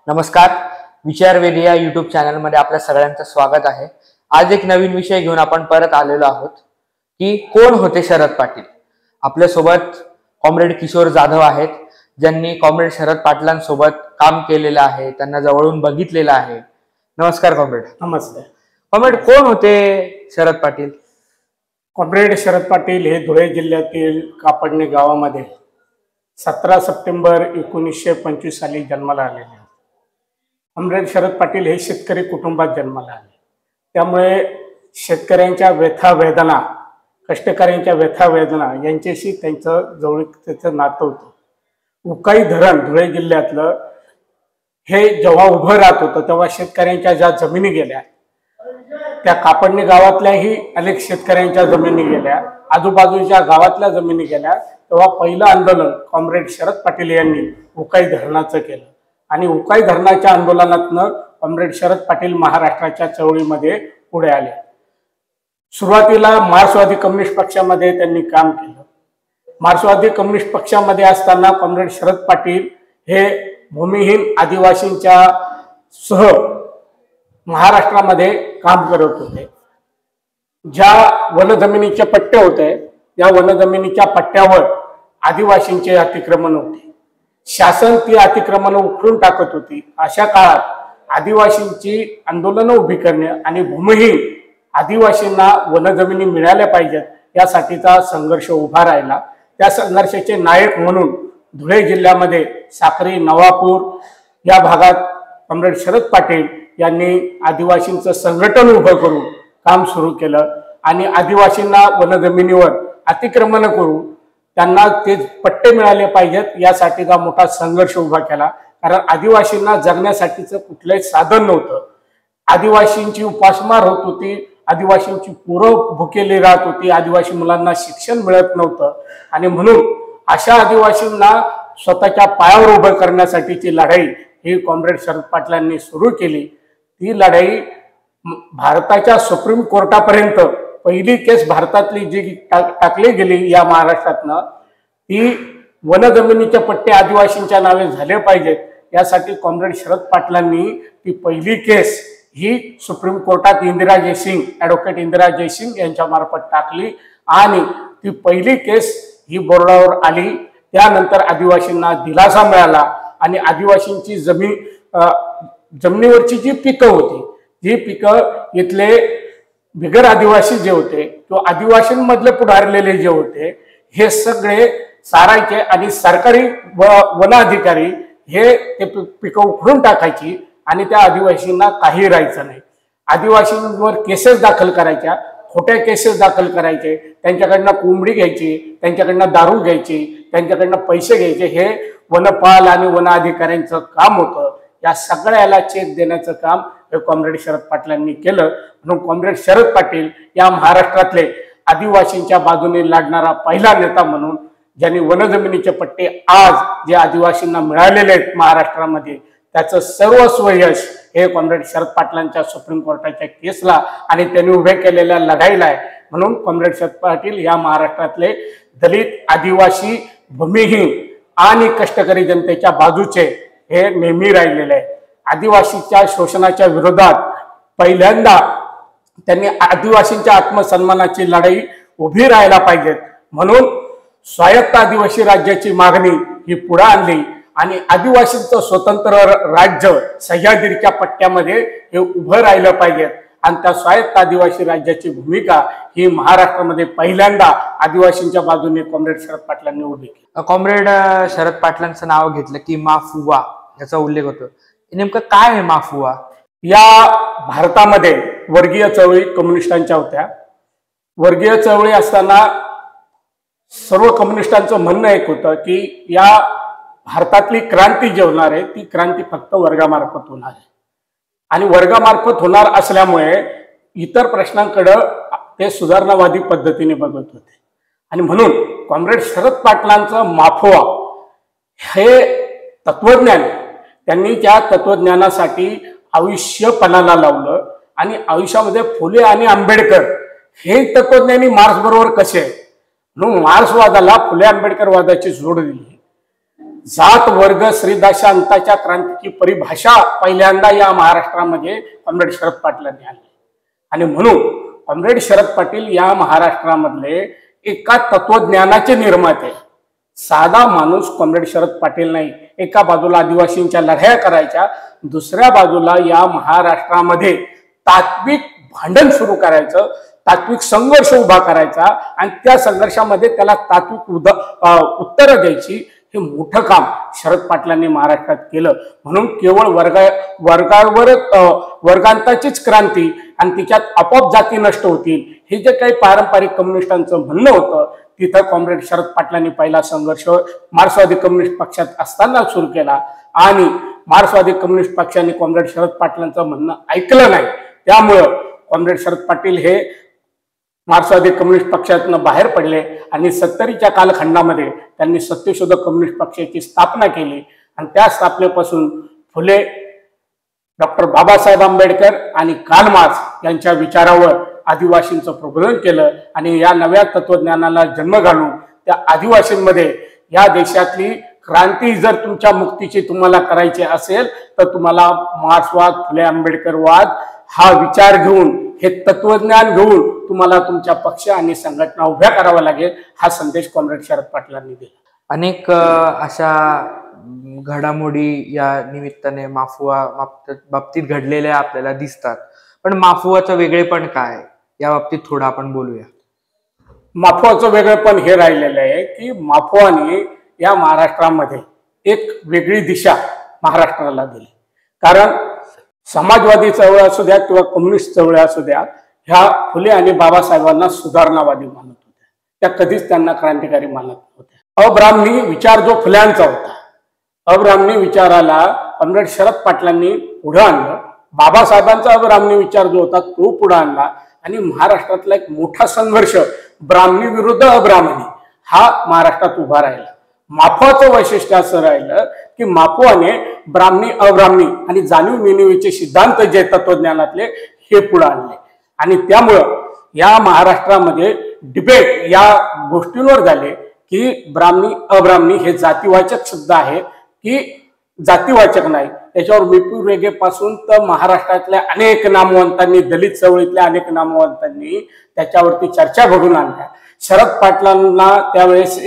नमस्कार. विचारवेध या युट्यूब चॅनलमध्ये आपल्या सगळ्यांचं स्वागत आहे. आज एक नवीन विषय घेऊन आपण परत आलेलो आहोत की कोण होते शरद पाटील. आपल्यासोबत कॉम्रेड किशोर जाधव आहेत, ज्यांनी कॉम्रेड शरद पाटलांसोबत काम केलेलं आहे, त्यांना जवळून बघितलेलं आहे. नमस्कार कॉम्रेड. नमस्ते कॉम्रेड, कोण होते शरद पाटील? कॉम्रेड शरद पाटील हे धुळे जिल्ह्यातील कापडणे गावामध्ये 17 सप्टेंबर 1925 साली जन्माला आलेले आहेत. कॉम्रेड शरद पाटील हे शेतकरी कुटुंबात जन्माला आले, त्यामुळे शेतकऱ्यांच्या व्यथा वेदना, कष्टकऱ्यांच्या व्यथा वेदना यांच्याशी त्यांचं जवळीकतेचं नातं होतं. उकाई धरण धुळे जिल्ह्यातलं हे जेव्हा उभं राहत होतं तेव्हा शेतकऱ्यांच्या ज्या जमिनी गेल्या, त्या कापडणे गावातल्याही अनेक शेतकऱ्यांच्या जमिनी गेल्या, आजूबाजूच्या गावातल्या जमिनी गेल्या. तेव्हा पहिलं आंदोलन कॉम्रेड शरद पाटील यांनी उकाई धरणाचं केलं आणि उकाई धरणाच्या आंदोलनातनं कॉम्रेड शरद पाटील महाराष्ट्राच्या चळवळीमध्ये पुढे आले. सुरुवातीला मार्क्सवादी कम्युनिस्ट पक्षामध्ये त्यांनी काम केलं. मार्क्सवादी कम्युनिस्ट पक्षामध्ये असताना कॉम्रेड शरद पाटील हे भूमिहीन आदिवासींच्या सह महाराष्ट्रामध्ये काम करत होते. ज्या वनजमिनीचे पट्टे होते, या वनजमिनीच्या पट्ट्यावर आदिवासींचे अतिक्रमण होते. शासन ती अतिक्रमण उखडून टाकत होती. अशा काळात आदिवासींची आंदोलनं उभी करणे आणि भूमिहीन आदिवासींना वनजमिनी मिळाल्या पाहिजेत यासाठीचा संघर्ष उभा राहिला. त्या संघर्षाचे नायक म्हणून धुळे जिल्ह्यामध्ये साक्री, नवापूर या भागात कॉम्रेड शरद पाटील यांनी आदिवासींचं संघटन उभं करून काम सुरू केलं आणि आदिवासींना वनजमिनीवर अतिक्रमण करून त्यांना ते पट्टे मिळाले पाहिजेत यासाठीचा मोठा संघर्ष उभा केला. कारण आदिवासींना जगण्यासाठीचं कुठलंही साधन नव्हतं. आदिवासींची उपासमार होत होती, आदिवासींची पोरं भुकेली राहत होती, आदिवासी मुलांना शिक्षण मिळत नव्हतं आणि म्हणून अशा आदिवासींना स्वतःच्या पायावर उभं करण्यासाठीची लढाई ही कॉम्रेड शरद पाटलांनी सुरू केली. ती लढाई भारताच्या सुप्रीम कोर्टापर्यंत, पहिली केस भारतातली जी टाकली गेली या महाराष्ट्रातनं, ती वनजमिनीचे पट्टे आदिवासींच्या नावे झाले पाहिजेत यासाठी कॉम्रेड शरद पाटलांनी ती पहिली केस ही सुप्रीम कोर्टात इंदिरा जयसिंग, ॲडव्होकेट इंदिरा जयसिंग यांच्या मार्फत टाकली आणि ती पहिली केस ही बोर्डावर आली. त्यानंतर आदिवासींना दिलासा मिळाला आणि आदिवासींची जमिनीवरची जी पिकं होती, जी पिकं इथले बिगर आदिवासी जे होते किंवा आदिवासींमधले पुढारलेले जे होते हे सगळे सारायचे आणि सरकारी वन अधिकारी हे ते पिकं उखडून टाकायची आणि त्या आदिवासींना काही राहायचं नाही. आदिवासींवर केसेस दाखल करायच्या, खोट्या केसेस दाखल करायचे, त्यांच्याकडनं कोंबडी घ्यायची, त्यांच्याकडनं दारू घ्यायची, त्यांच्याकडनं पैसे घ्यायचे. हे वनपाल आणि वन अधिकाऱ्यांचं काम होतं. या सगळ्याला चेक देण्याचं काम हे कॉम्रेड शरद पाटलांनी केलं. म्हणून कॉम्रेड शरद पाटील या महाराष्ट्रातले आदिवासींच्या बाजूने लढणारा पहिला नेता म्हणून, ज्यांनी वनजमिनीचे पट्टे आज जे आदिवासींना मिळालेले आहेत महाराष्ट्रामध्ये, त्याचं सर्वस्व यश हे कॉम्रेड शरद पाटलांच्या सुप्रीम कोर्टाच्या केसला आणि त्यांनी उभे केलेल्या लढाईला आहे. म्हणून कॉम्रेड शरद पाटील या महाराष्ट्रातले दलित, आदिवासी, भूमिहीन आणि कष्टकरी जनतेच्या बाजूचे हे नेहमी राहिलेले आहे. आदिवासीच्या शोषणाच्या विरोधात पहिल्यांदा त्यांनी आदिवासींच्या आत्मसन्मानाची लढाई उभी राहायला पाहिजेत म्हणून स्वायत्त आदिवासी राज्याची मागणी ही पुढे आणली आणि आदिवासींचं स्वतंत्र राज्य सह्याद्रीच्या पट्ट्यामध्ये हे उभं राहिलं पाहिजे आणि त्या स्वायत्त आदिवासी राज्याची भूमिका ही महाराष्ट्रामध्ये पहिल्यांदा आदिवासींच्या बाजूने कॉम्रेड शरद पाटलांनी उभी केली. कॉम्रेड शरद पाटलांचं नाव घेतलं की माफुवा याचा उल्लेख होतो. नेमकं काय आहे माफुवा? या भारतामध्ये वर्गीय चळवळी कम्युनिस्टांच्या होत्या. वर्गीय चळवळी असताना सर्व कम्युनिस्टांचं म्हणणं एक होतं की या भारतातली क्रांती जी होणार आहे ती क्रांती फक्त वर्गामार्फत होणार आहे आणि वर्गामार्फत होणार असल्यामुळे इतर प्रश्नांकडे ते सुधारणावादी पद्धतीने बघत होते आणि म्हणून कॉम्रेड शरद पाटलांचं माफुवा हे तत्वज्ञान, त्यांनी त्या तत्वज्ञानासाठी आयुष्य पणाला लावलं आणि आयुष्यामध्ये फुले आणि आंबेडकर हे तत्वज्ञानी मार्क्स बरोबर कसे, म्हणून मार्क्सवादाला फुले आंबेडकर वादाची जोड दिली. जात वर्ग श्रीदाशांताच्या क्रांतीची परिभाषा पहिल्यांदा या महाराष्ट्रामध्ये कॉम्रेड शरद पाटलांनी आणली. आणि म्हणून कॉम्रेड शरद पाटील या महाराष्ट्रामधले एका तत्वज्ञानाचे निर्माते. साधा माणूस कॉम्रेड शरद पाटील नाही. एका बाजूला आदिवासींच्या लढाया करायच्या, दुसऱ्या बाजूला या महाराष्ट्रामध्ये तात्विक भांडण सुरू करायचं, तात्विक संघर्ष उभा करायचा आणि त्या संघर्षामध्ये त्याला तात्विक उत्तरं द्यायची. हे मोठं काम शरद पाटलांनी महाराष्ट्रात केलं. म्हणून केवळ वर्गांताचीच क्रांती आणि तिच्यात आपोआप जाती नष्ट होतील हे जे काही पारंपरिक कम्युनिस्टांचं म्हणणं होतं, तिथं कॉम्रेड शरद पाटलांनी पहिला संघर्ष मार्क्सवादी कम्युनिस्ट पक्षात असताना सुरू केला. आणि मार्क्सवादी कम्युनिस्ट पक्षाने कॉम्रेड शरद पाटलांचं म्हणणं ऐकलं नाही. त्यामुळं कॉम्रेड शरद पाटील हे मार्क्सवादी कम्युनिस्ट पक्षातून बाहेर पडले आणि 70च्या कालखंडामध्ये त्यांनी सत्यशोधक कम्युनिस्ट पक्षाची स्थापना केली. आणि त्या स्थापनेपासून फुले, डॉक्टर बाबासाहेब आंबेडकर आणि कार्ल मार्क्स यांच्या विचारावर आदिवासींचं प्रबोधन केलं. आणि या नव्या तत्वज्ञानाला जन्म घालून त्या आदिवासींमध्ये या देशातली क्रांती जर तुमच्या मुक्तीची तुम्हाला करायची असेल तर तुम्हाला मार्क्सवाद, फुले आंबेडकरवाद हा विचार घेऊन, हे तत्वज्ञान घेऊन तुम्हाला तुमच्या पक्ष आणि संघटना उभ्या कराव्या लागेल. हा संदेश कॉम्रेड शरद पाटलांनी दिला. अनेक अशा घडामोडी या निमित्ताने माफुआ बाबतीत घडलेल्या आपल्याला दिसतात. पण माफुआचं वेगळेपण काय या बाबतीत थोडं आपण बोलूया. माफुआचं वेगळेपण हे राहिलेलं आहे की माफुआने या महाराष्ट्रामध्ये एक वेगळी दिशा महाराष्ट्राला दिली. कारण समाजवादी चळवळ असू द्या किंवा कम्युनिस्ट चळवळ असू द्या, ह्या फुले आणि बाबासाहेबांना सुधारणावादी मानत होत्या. त्या कधीच त्यांना क्रांतिकारी मानत नव्हत्या. अब्राह्मणी विचार जो फुल्यांचा होता, अब्राह्मणी विचाराला कॉम्रेड शरद पाटलांनी पुढे आणलं. बाबासाहेबांचा अब्राह्मणी विचार जो होता तो पुढे आणला आणि महाराष्ट्रातला एक मोठा संघर्ष ब्राह्मणी विरुद्ध अब्राह्मणी हा महाराष्ट्रात उभा राहिला. माफुआचं वैशिष्ट्य असं राहिलं की माफुआने ब्राह्मणी, अब्राह्मणी आणि जाणीव नेणिवेचे सिद्धांत जे तत्वज्ञानातले हे पुढे आणले. आणि त्यामुळं या महाराष्ट्रामध्ये डिबेट या गोष्टींवर झाले की ब्राह्मणी, अब्राह्मणी हे जातीवाचक शब्द आहे की जातीवाचक नाही. त्याच्यावर विपुल रेगेपासून तर महाराष्ट्रातल्या अनेक नामवंतांनी, दलित चळवळीतल्या अनेक नामवंतांनी त्याच्यावरती चर्चा घडून आणल्या. शरद पाटलांना त्यावेळेस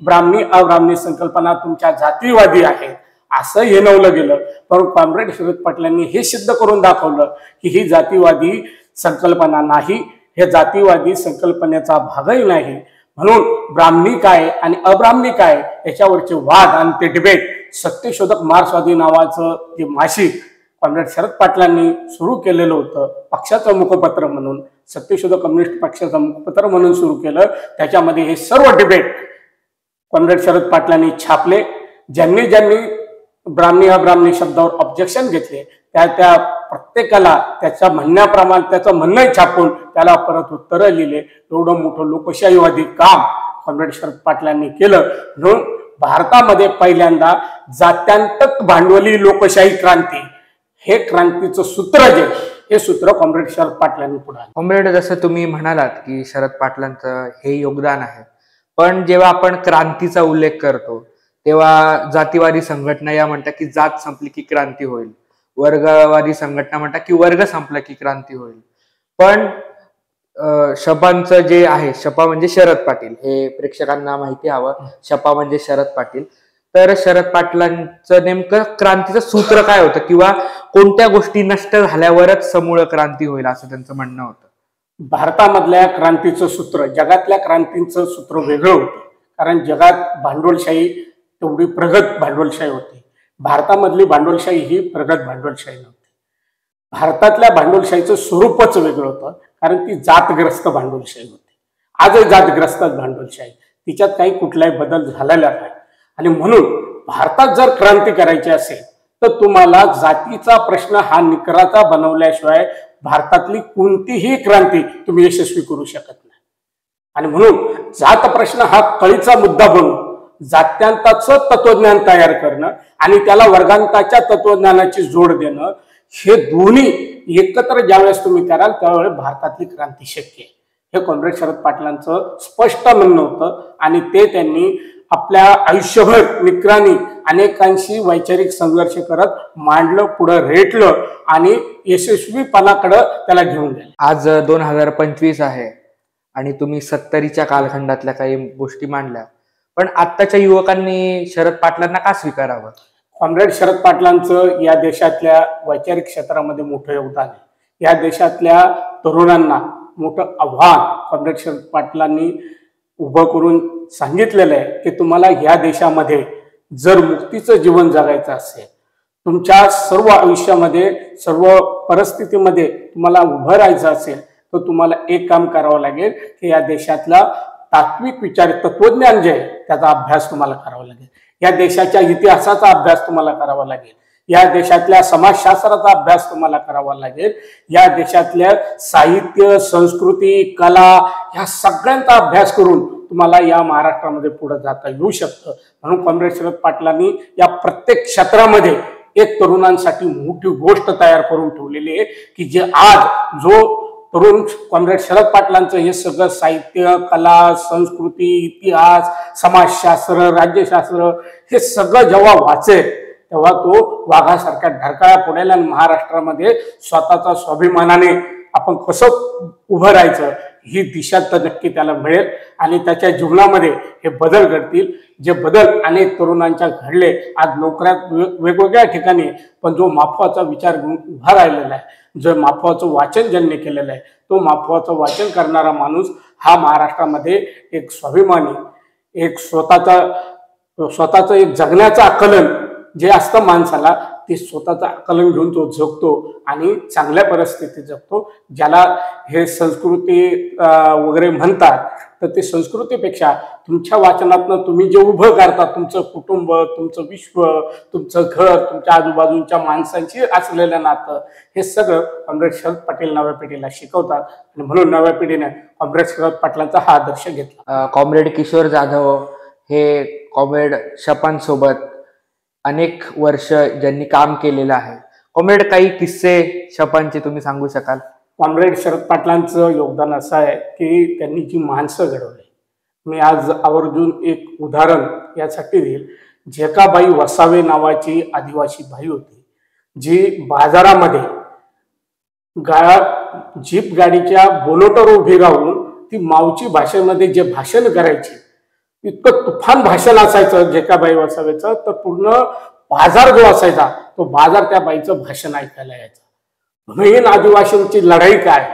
ब्राह्मणी, अब्राह्मणी संकल्पना तुमच्या जातीवादी आहेत असं हिणवलं गेलं. पण कॉम्रेड शरद पाटलांनी हे सिद्ध करून दाखवलं की ही जातीवादी संकल्पना नाही, हे जातीवादी संकल्पनेचा भागही नाही. म्हणून ब्राह्मणी काय आणि अब्राह्मणी काय याच्यावरचे वाद आणि ते डिबेट सत्यशोधक मार्क्सवादी नावाचं जे मासिक कॉम्रेड शरद पाटलांनी सुरू केलेलं होतं, पक्षाचं मुखपत्र म्हणून, सत्यशोधक कम्युनिस्ट पक्षाचं मुखपत्र म्हणून सुरू केलं. त्याच्यामध्ये हे सर्व डिबेट कॉम्रेड शरद पाटलांनी छापले. ज्यांनी ज्यांनी ब्राह्मणी, अब्राह्मणी शब्दावर ऑब्जेक्शन घेतले त्या प्रत्येकाला त्याच्या म्हणण्याप्रमाणे त्याचं म्हणणं छापून त्याला परत उत्तरं लिहिले. एवढं मोठं लोकशाहीवादी काम कॉम्रेड शरद पाटलांनी केलं. म्हणून भारतामध्ये पहिल्यांदा जात्यांतक भांडवली लोकशाही क्रांती हे क्रांतीचं सूत्र जे हे सूत्र कॉम्रेड शरद पाटलांनी पुढे आणलं. कॉम्रेड, जसं तुम्ही म्हणालात की शरद पाटलांचं हे योगदान आहे, पण जेव्हा आपण क्रांतीचा उल्लेख करतो तेव्हा जातीवादी संघटना या म्हणतात की जात संपली की क्रांती होईल, वर्गवादी संघटना म्हणतात की वर्ग संपला की क्रांती होईल. पण शपांचं जे आहे, शपा म्हणजे शरद पाटील, हे प्रेक्षकांना माहिती हवं. शपा म्हणजे शरद पाटील. तर शरद पाटलांचं नेमकं क्रांतीचं सूत्र काय होतं किंवा कोणत्या गोष्टी नष्ट झाल्यावरच समूळ क्रांती होईल असं त्यांचं म्हणणं होतं? भारतामधल्या क्रांतीचं सूत्र जगातल्या क्रांतीचं सूत्र वेगळं होतं. कारण जगात भांडवलशाही तेवढी प्रगत भांडवलशाही होती. भारतामधली भांडवलशाही ही प्रगत भांडवलशाही नव्हती. भारतातल्या भांडवलशाहीचं स्वरूपच वेगळं होतं. कारण ती जातग्रस्त भांडवलशाही होती. आजही जातग्रस्त भांडवलशाही, तिच्यात काही कुठलाही बदल झालेला नाही. आणि म्हणून भारतात जर क्रांती करायची असेल तर तुम्हाला जातीचा प्रश्न हा निकराचा बनवल्याशिवाय भारतातली कोणतीही क्रांती तुम्ही यशस्वी करू शकत नाही. आणि म्हणून जात प्रश्न हा कळीचा मुद्दा बनवून जात्यांताचं तत्वज्ञान तयार करणं आणि त्याला वर्गांताच्या तत्वज्ञानाची जोड देणं, हे दोन्ही एकत्र ज्यावेळेस तुम्ही कराल त्यावेळेस भारतातली क्रांती शक्य आहे. हे कॉम्रेड शरद पाटलांचं स्पष्ट म्हणणं होतं आणि ते त्यांनी आपल्या आयुष्यभर निकरानी अनेकांशी वैचारिक संघर्ष करत मांडलं, पुढे रेटलं आणि यशस्वीपणाकडे त्याला घेऊन गेलं. आज 2025 आहे आणि तुम्ही 70च्या कालखंडातल्या काही गोष्टी मांडल्या, पण आत्ताच्या युवकांनी शरद पाटलांना का स्वीकारावं? कॉम्रेड शरद पाटलांचं या देशातल्या वैचारिक क्षेत्रामध्ये मोठं योगदान आहे. या देशातल्या तरुणांना मोठं आव्हान कॉम्रेड शरद पाटलांनी उभं करून सांगितलेलं आहे की तुम्हाला या देशामध्ये जर मुक्तीचं जीवन जगायचं असेल, तुमच्या सर्व आयुष्यामध्ये सर्व परिस्थितीमध्ये तुम्हाला उभं राहायचं असेल, तर तुम्हाला एक काम करावं लागेल की या देशातला तात्विक विचार तत्वज्ञान जे आहे त्याचा अभ्यास तुम्हाला करावा लागेल. या देशाच्या इतिहासाचा अभ्यास तुम्हाला करावा लागेल. या देशातल्या समाजशास्त्राचा अभ्यास तुम्हाला करावा लागेल. या देशातल्या साहित्य, संस्कृती, कला या सगळ्यांचा अभ्यास करून तुम्हाला या महाराष्ट्रामध्ये पुढे जाता येऊ शकतं. म्हणून कॉम्रेड शरद पाटलांनी या प्रत्येक क्षेत्रामध्ये एक तरुणांसाठी मोठी गोष्ट तयार करून ठेवलेली आहे की जे आज जो तरुण कॉम्रेड शरद पाटलांचं हे सगळं साहित्य, कला, संस्कृती, इतिहास, समाजशास्त्र, राज्यशास्त्र हे सगळं जेव्हा वाचेल तेव्हा तो वाघासारख्या ढरकाळ्या पडेल आणि महाराष्ट्रामध्ये स्वतःचा स्वाभिमानाने आपण कसं उभं राहायचं ही दिशा तर नक्की त्याला मिळेल आणि त्याच्या जीवनामध्ये हे बदल घडतील. जे बदल अनेक तरुणांच्या घडले आज नोकऱ्यात वेगवेगळ्या ठिकाणी, पण जो माफवाचा विचार घेऊन उभा राहिलेला आहे, जो माफवाचं वाचन ज्यांनी केलेलं आहे, तो माफवाचं वाचन करणारा माणूस हा महाराष्ट्रामध्ये एक स्वाभिमानी, एक स्वतःचं एक जगण्याचं आकलन जे असतं माणसाला, ते स्वतःचं आकलन घेऊन तो जगतो आणि चांगल्या परिस्थितीत जगतो. ज्याला हे संस्कृती वगैरे म्हणतात, तर ते संस्कृतीपेक्षा तुमच्या वाचनातनं तुम्ही जे उभं करता, तुमचं कुटुंब, तुमचं विश्व, तुमचं घर, तुमच्या आजूबाजूच्या माणसांशी असलेलं नातं, हे सगळं कॉम्रेड शरद पाटील नव्या पिढीला शिकवतात आणि म्हणून नव्या पिढीने कॉम्रेड शरद पाटलांचा हा आदर्श घेतला. कॉम्रेड किशोर जाधव हे कॉम्रेड शपांसोबत अनेक वर्ष ज्यांनी काम केलेलं आहे, कॉम्रेड काही किस्से शपांचे तुम्ही सांगू शकाल? कॉम्रेड शरद पाटलांचं योगदान असं आहे की त्यांनी जी माणसं घडवली. मी आज आवर्जून एक उदाहरण यासाठी देईल. जेकाबाई वसावे नावाची आदिवासी बाई होती, जी बाजारामध्ये जीप गाडीच्या बोलोटर उभी राहून ती मावची भाषेमध्ये जे भाषण करायची, इतकं तुफान भाषण असायचं जेकाबाई वसावेचं, तर पूर्ण बाजार जो असायचा तो बाजार त्या बाईचं भाषण ऐकायला यायचं. भूमिहीन आदिवासींची लढाई काय,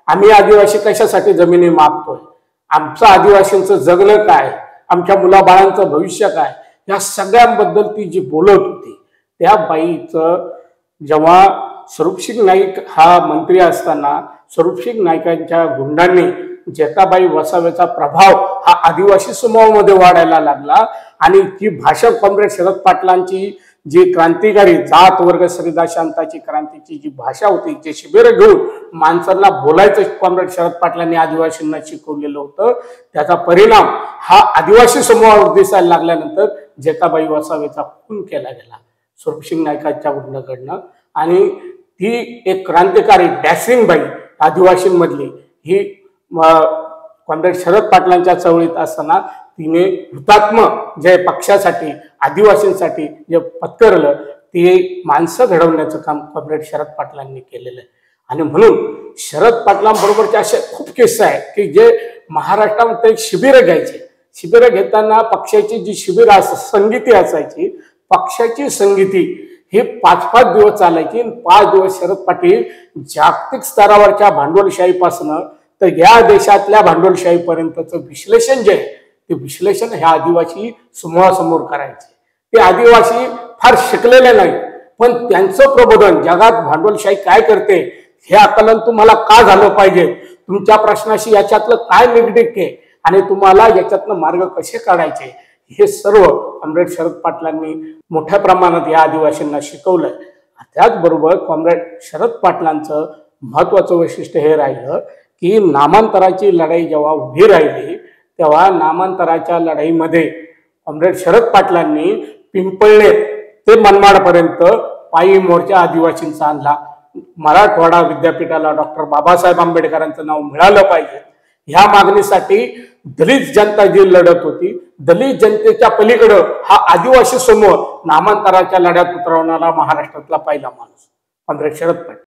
आम्ही आदिवासी कशासाठी जमिनी मागतोय, आमचं आदिवासींचं जगणं काय, आमच्या मुलाबाळांचं भविष्य काय, या सगळ्यांबद्दल ती जी बोलत होती, त्या बाईचं जेव्हा स्वरूपसिंग नाईक हा मंत्री असताना स्वरूपसिंग नाईकांच्या गुंडांनी जेकाबाई वसावेचा प्रभाव हा आदिवासी समूहामध्ये वाढायला लागला आणि ती भाषा कॉम्रेड शरद पाटलांची जी क्रांतिकारी जात वर्ग सरिदा शांताची क्रांतीची जी भाषा होती, जे शिबिर घेऊन माणसांना बोलायचं कॉम्रेड शरद पाटलांनी आदिवासींना शिकवलेलं होतं, त्याचा परिणाम हा आदिवासी समूहावर दिसायला लागल्यानंतर जेकाबाई वसावेचा खून केला गेला स्वरूपसिंग नाईकांच्या गुंडाकडनं. आणि ती एक क्रांतिकारी डॅशिंग बाई आदिवासींमधली ही कॉम्रेड शरद पाटलांच्या चळवळीत असताना तिने हुतात्म जे पक्षासाठी आदिवासींसाठी जे पत्करलं, ते माणसं घडवण्याचं काम कॉम्रेड शरद पाटलांनी केलेलं आहे. आणि म्हणून शरद पाटलांबरोबरचे असे खूप किस्से आहेत की जे महाराष्ट्रामध्ये शिबिरं घ्यायचे. शिबिरं घेताना पक्षाची जी शिबिरं संगीती असायची, पक्षाची संगीती हे 5-5 दिवस चालायची. 5 दिवस शरद पाटील जागतिक स्तरावरच्या भांडवलशाहीपासून तर या देशातल्या भांडवलशाहीपर्यंतचं विश्लेषण जे आहे, ते विश्लेषण ह्या आदिवासी समूहासमोर करायचे. ते आदिवासी फार शिकलेले नाही, पण त्यांचं प्रबोधन जगात भांडवलशाही काय करते हे आकलन तुम्हाला का झालं पाहिजे, तुमच्या प्रश्नाशी याच्यातलं काय निगडीत आहे आणि तुम्हाला याच्यातनं मार्ग कसे काढायचे, हे सर्व कॉम्रेड शरद पाटलांनी मोठ्या प्रमाणात या आदिवासींना शिकवलंय. त्याचबरोबर कॉम्रेड शरद पाटलांचं महत्वाचं वैशिष्ट्य हे राहिलं की नामांतराची लढाई जेव्हा उभी राहिली, तेव्हा नामांतराच्या लढाईमध्ये कॉम्रेड शरद पाटलांनी पिंपळणे ते मनमाडपर्यंत पायी मोर्चा आदिवासींचा आणला. मराठवाडा विद्यापीठाला डॉक्टर बाबासाहेब आंबेडकरांचं नाव मिळालं पाहिजे ह्या मागणीसाठी दलित जनता जी लढत होती, दलित जनतेच्या पलीकडं हा आदिवासी समूह नामांतराच्या लढ्यात उतरवणारा महाराष्ट्रातला पहिला माणूस कॉम्रेड शरद पाटील.